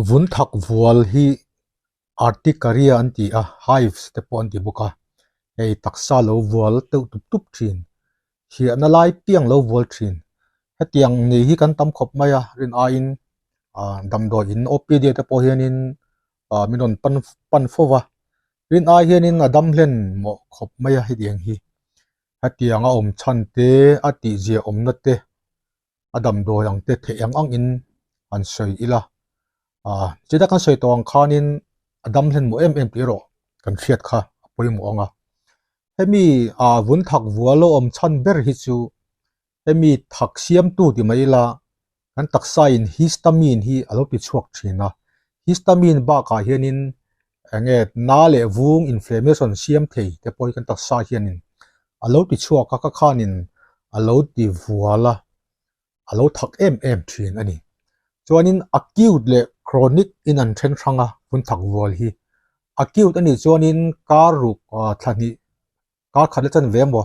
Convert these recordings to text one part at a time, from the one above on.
vun thak vual hi articaria anti a hives te pon ti buka ei taksa lo vual te tup tup thin hi analai piang lo vual thin hetiang nei hi kan tam khop maya rin a in damdawi in opd te po hianin minon pan fowa rin a hianin adam hlen mo khop maya hi diang hi hetiang a om chan te ati zia om na te adam do yang te the yang ang in an soi ila chida kan soi tawang khanin adam hlen mo em tiro kan thiat kha poi mo anga hemi vun thak vualo om chan ber hi chu hemi thak siam tu ti mai la kan taksa in histamine hi alo pi chuak thina histamine ba ka hianin nge na le vung inflammation siam thei te poi kan taksa hianin alo ti chuak ka khanin alo ti vuala alo thak em thin ani chuanin acute le chronic in an then thanga vun thak vual hi acute ani chuanin karuk thani kar khat chan vemo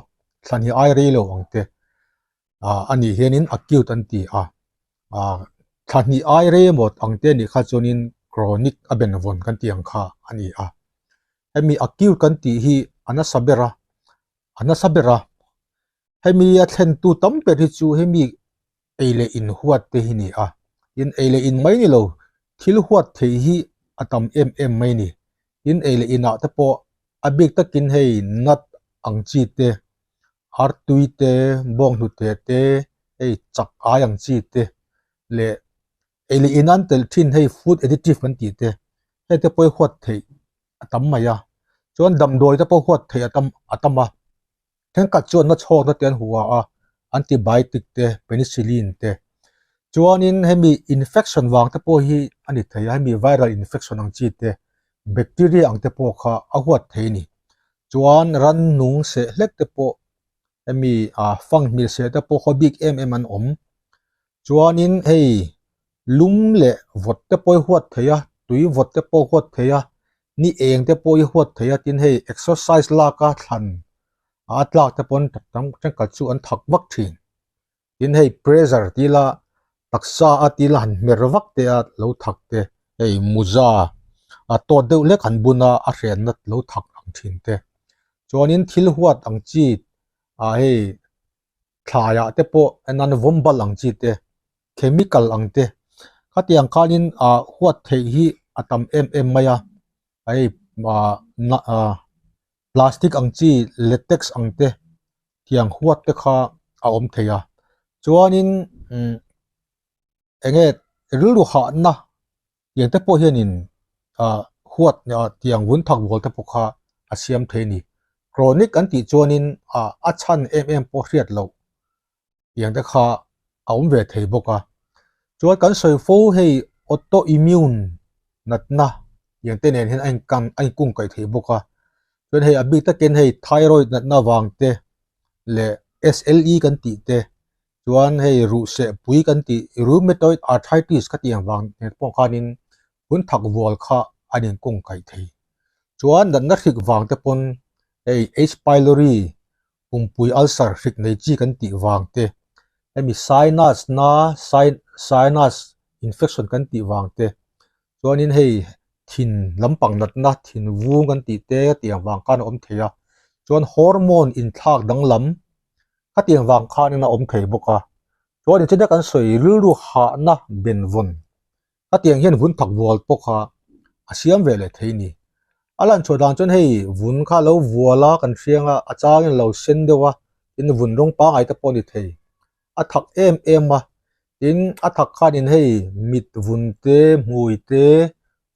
thani ai re lo angte ani hianin acute anti thani ai re mot angte ni kha chuanin chronic aben von kan tiang kha ani hemi acute kan ti hi anasabera hemi a thlen tu tam pe hi chu hemi eile in huat te hi ni in eile in mai ni lo thil huat the hi atam em mai ni in eile ina te po abik takin hei nat ang chi te artui te bong nu te hei chak ayang chi te le eile inan tel thin hei food additive kan ti te hei te poi huat the atam maya chuan dam doi te po huat the atama then ka chuan na chhok na ten huwa antibiotic te penicillin te chuanin hemi infection wang te po hi ani thei hemi viral infection ang chi te bacteria ang te po kha a huat thei ni chuan ran nung se hlek te po hemi fang mil se te po hobik em an om chuanin hei lum le vot te po huat theia tui vot te po huat theia ni eng te po hi huat theia tin hei exercise la ka thlan atlak te pon tam ka chu an thak vak thin tin hei pressure tila taksa atilan merwak te at lo thak te hei muza to deuh lek han buna a hrian nat lo thak ang thin te chuanin thil huat ang chi hei thlaya te po anan vombal ang chi te chemical ang te khatiang khanin huat thei hi atam em maya hei plastic ang chi latex ang te tiang huat te kha a om theia chuanin enge rilu ha na yang te po hianin huat tiang vun thak bol te po kha asiam theini chronic anti chuanin a chan em po hriat lo yang te kha a om ve thei boka chuan kan soi fo hei autoimmune natna yang te nen hin anh kung kai thei boka chuan hei abi ta ken hei thyroid natna wang te le SLE kan ti te chuan hei ru se pui kan ti rheumatoid arthritis ka tiang wang ne po khanin hun thak wal kha anin kung kai thei chuan dan na hrik wang te pon hei H pylori pui ulcer hrik nei chi kan ti wang te hemi sinus infection kan ti wang te chuanin hei thin lampang natna thin vung kan ti te tiang wang kan om theia chuan hormone in thak dang lam ka tiang wang khan na om thei boka chuan chida kan soi ru ha na ben von ka tiang hian vun thak wal pokha asiam vele theini alan chodan chon hei vun kha lo vuala kan hrianga achang lo sen dewa in vun rong pa ngai ta poni thei a thak em in a thak khan in hei mit vun te mui te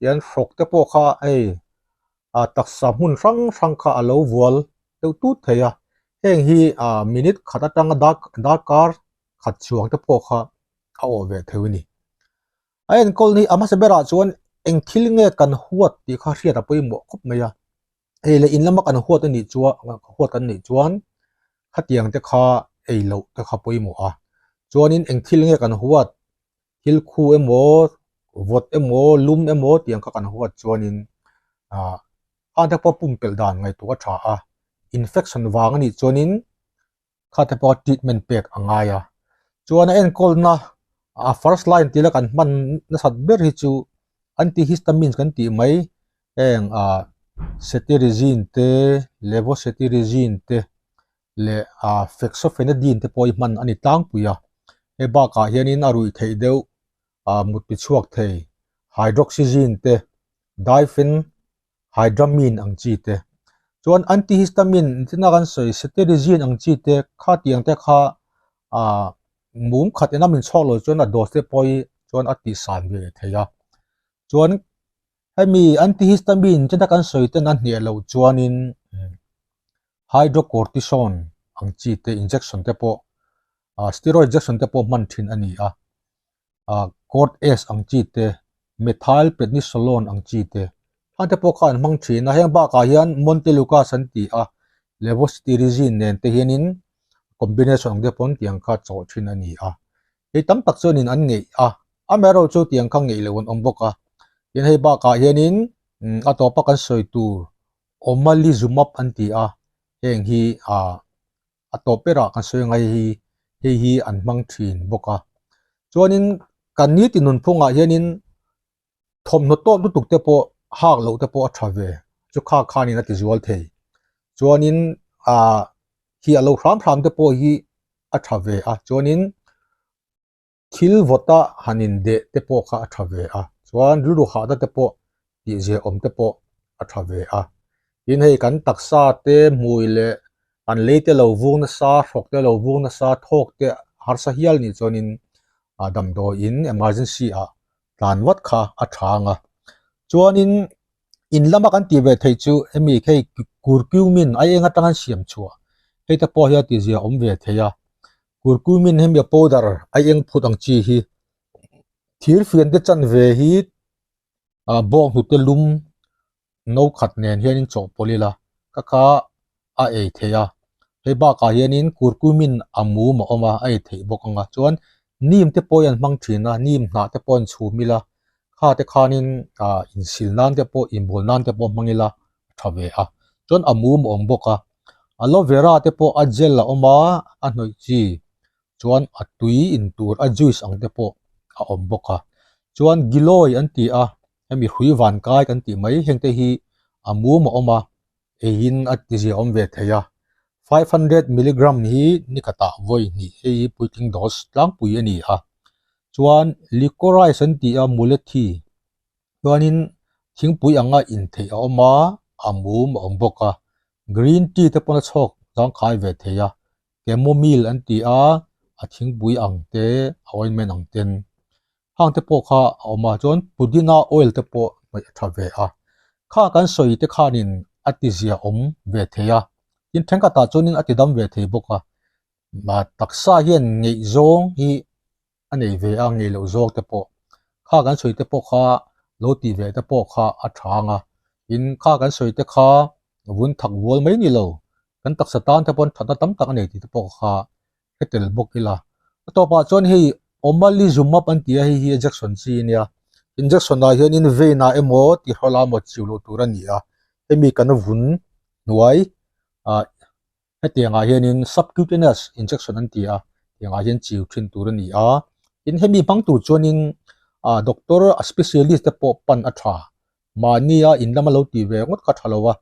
yan frok te po kha hei taksa mun rang kha alo vual teu tu theia heng hi minute khata tanga dak kar khat chuang te po kha a o ve theuni ain kol ni ama se bera chuan eng thil nge kan huat ti kha hriat a poi mo khop meya ele in lama kan huat ani chuwa huat kan ni chuan khatiang te kha eilo te kha poi mo chuanin eng thil nge kan huat thil khu emo vot emo lum emo tiang kha kan huat chuanin ante po pumpel dan ngai tu tha infection wang ani chuanin khate po treatment pek angaya chuan en kol na first line tila kan man na sat ber hi chu antihistamines kan ti mai eng cetirizine te levocetirizine te le fexofenadine te poi man ani tang puya e ba ka hianin arui thei deuh mut pi chuak thei hydroxyzine te diphenhydramine ang chi te chuan antihistamine tina kan soi cetirizine ang chi te kha tiang te kha mum khat enam in chok lo chuan a dose te poi chuan ati san ve theya chuan hemi antihistamine tina kan soi te nan hne lo chuanin hydrocortisone ang chi te injection te po steroid injection te po man thin ani cort S ang chi te methylprednisolone ang chi te ante po khan mang thin na heng ba ka hian montelukast an ti levocetirizine nen te hianin combination ang de pon tiang kha chaw thin ani he tam tak chuanin an ngei amero chu tiang kha ngei lewon omboka yen hei ba ka hianin atopa kan soi tu omalizumab an ti heng hi atopera kan soi ngai hi an mang thin boka chuanin kan ni tinun phunga hianin thom no to tu tuk te po hak lo te po athave chu kha ni na ti zual thei chuanin hi alo hram te po hi athave chuanin thil vota hanin de te po kha athave chuan ru kha da te po ti je om te po athave in hei kan taksa te muile an leite lo vung na sa rok te lo vung na sa thok te har sa hial ni chuanin dam do in emergency tlan wat kha athanga chuanin in lama kan ti ve thei chu emi khei curcumin ai enga tangan siam chua hei ta po hi ti zia om ve theya curcumin hemi powder ai eng phut ang chi hi thir fian te chan ve hi bong hu te lum no khat nen hianin chaw polila kha e theya hei ba ka hianin curcumin amu ma oma ai thei bokanga chuan nim te poyan mang thina nim hna te pon chhumila kha te khanin in sil nan te po in bol nan te po mangila thave chuan amu mo ong boka aloe vera te po a gel la oma a hnoi chi chuan a tui in tur a juice ang te po a om boka chuan giloi an ti hemi hui van kai kan ti mai hengte hi amu mo oma in at ti zia om ve theya 500 mg hi nikata voi ni hei puiting dose tlang pui ani chuan licorice an ti mulethi chuanin thingpui anga in thei oma amu mo om boka green tea te pona chok jang khai ve theya chamomile an ti a thingpui ang te ointment ang ten hang te po kha oma chuan pudina oil te po mai thave kha kan soi te khanin atizia om ve theya in thengka ta chunin atidam ve thei boka ma taksa hian ngei zong hi anei ve ngei lo zok te po kha kan soi te po kha lo ti ve te po kha athanga in kha kan soi te kha vun thak wol mai ni lo kan taksa tan te pon thata tam tak anei ti te po kha hetel bokila to pa chon hi omalizumab an ti hi injection chi nia injection na hian in veina emo ti hola mo chiulo turani emi kan vun nuai hetianga hianin subcutaneous injection an ti tianga hian chiu thin turani in hemi bang tu chuanin doctor specialist te po pan atha mania in lama lo ti ve ngot ka thalowa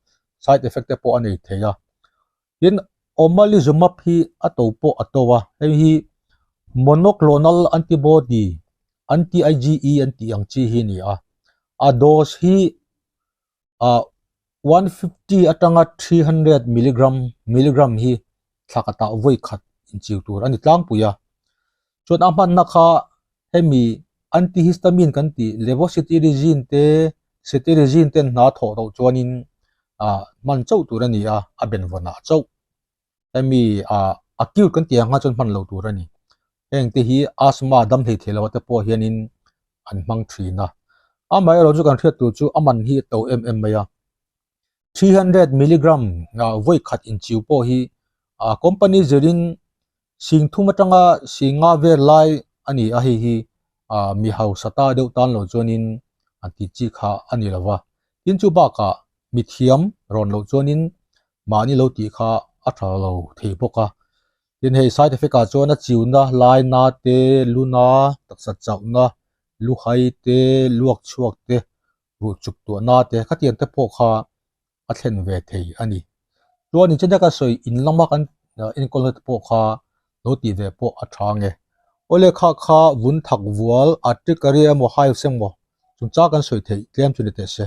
side effect te po anei theya in omalizumab hi ato po atowa hi monoclonal antibody anti IgE anti ang chi hi ni a dose hi 150 atanga 300 milligram hi thakata voi khat in chiu tur ani tlang puya chuan aman nakha hemi antihistamine kan ti levocetirizine te cetirizine ten na tho ro chuanin man chau turani a benwana chau hemi acute kan ti anga chon man lo turani heng te hi asthma dam thei thelo te po hianin an mang thina amai ro chu kan thriat tu chu aman hi to maya 300 milligram voi khat in chiu po hi company zerin sing thuma tanga singa ver lai ani hi mi hau sata deuh tan lo chuanin anti chi kha ani lawa tin chu ba ka mithiam ron lo chuanin mani lo ti kha atha lo thei boka tin hei side effect chuan a chiuna lai na te luna taksa chauna lu hai te luak chuak te ru chuk tu na te khatian te pawh kha a thlen ve thei ani chuan in chenda ka soi in lama kan in kol te pawh kha lo ti ve pawh a tha nge ole kha kha vun thak vual atik ari emaw haif seng mo chung cha kan soi thei tlem chu ni te se